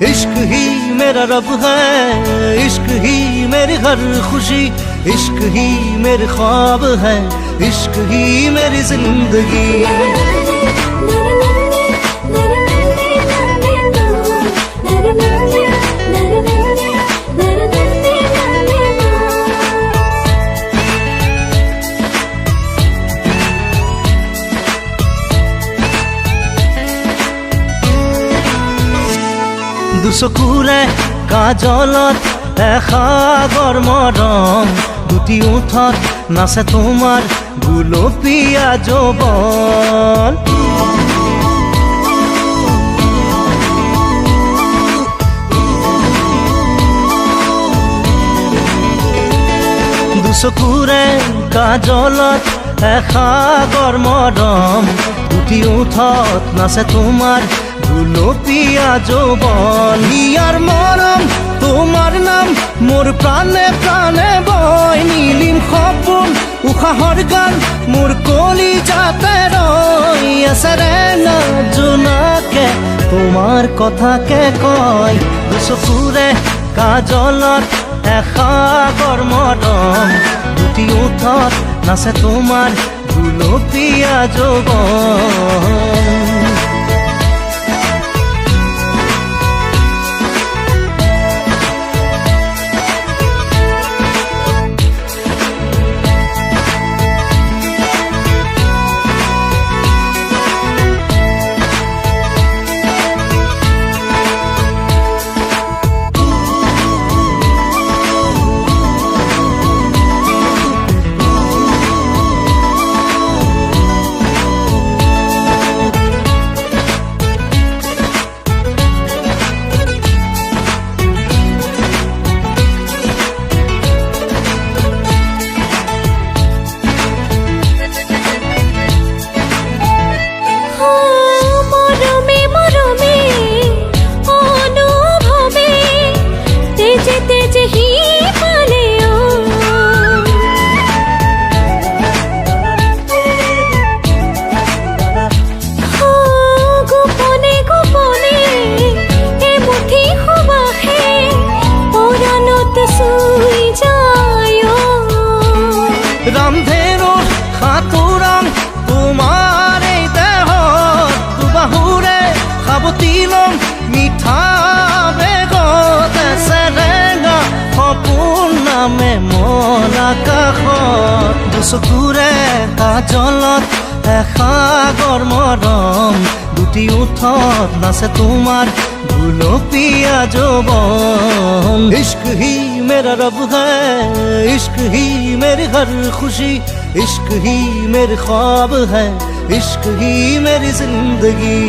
इश्क ही मेरा रब है, इश्क ही मेरी हर खुशी, इश्क ही मेरे ख्वाब है, इश्क ही मेरी जिंदगी। দুচকুৰে কাজলত এসাগৰ মৰম, দুটি ওঠত নাচে তোমাৰ গুলপীয়া যৌৱন। দুচকুৰে কাজলত এসাগৰ মৰম, দুটি ওঠত নাচে তোমাৰ গুলপীয়া যৌৱন। ইয়াৰ মৰম তোমাৰ নাম মোৰ প্ৰাণে প্ৰাণে বয়, নীলিম সপোন উশাহৰ গান মোৰ কলিজাতে ৰৈ আছে ৰে না জোনাকে তোমাৰ কথাকে কয়। দুচকুৰে কাজলত এসাগৰ মৰম, দুটি ওঠত নাচে তোমাৰ গুলপীয়া যৌৱন। ৰামধেনুৰ সাঁতোৰাম তোমাৰ এই দেহত, দুবাহুৰে সাৱটি ল'ম মিঠা বেগত, চেৰেঙা সপোন নামে মন আকাশত। দুচকুৰে কাজলত এসাগৰ মৰম, দুটি ওঠত নাচে তোমাৰ গুলপীয়া যৌৱন। इश्क ही मेरा रब है, इश्क ही मेरी हर खुशी, इश्क ही मेरे ख्वाब है, इश्क ही मेरी जिंदगी।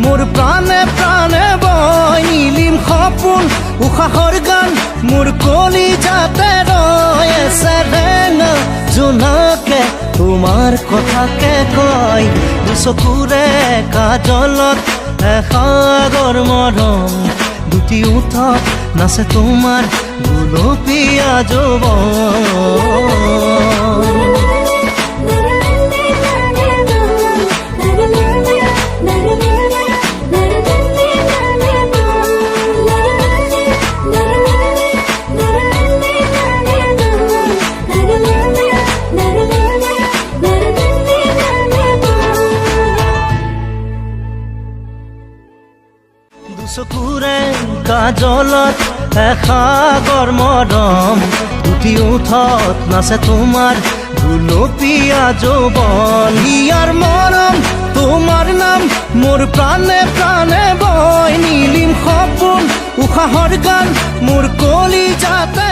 মোর প্রাণে প্রাণে বয়, নীলিম সপোন উশাহৰ গান মোৰ কলিজাতে ৰয় আছে ৰে না জোনাকে তোমাৰ কথাকে কয়। দুচকুৰে কাজলত এসাগৰ মৰম, দুটি ওঠত নাচে তোমাৰ গুলপীয়া যৌৱন। কাজলত এসাগৰ মৰম উঠি উঠত নাচে তোমাৰ গুলপীয়া যৌৱন ইয়াৰ মৰম তোমাৰ নাম মোৰ প্ৰাণে প্ৰাণে বয় নীলিম সপোন উশাহৰ গান মোৰ কলিজাতে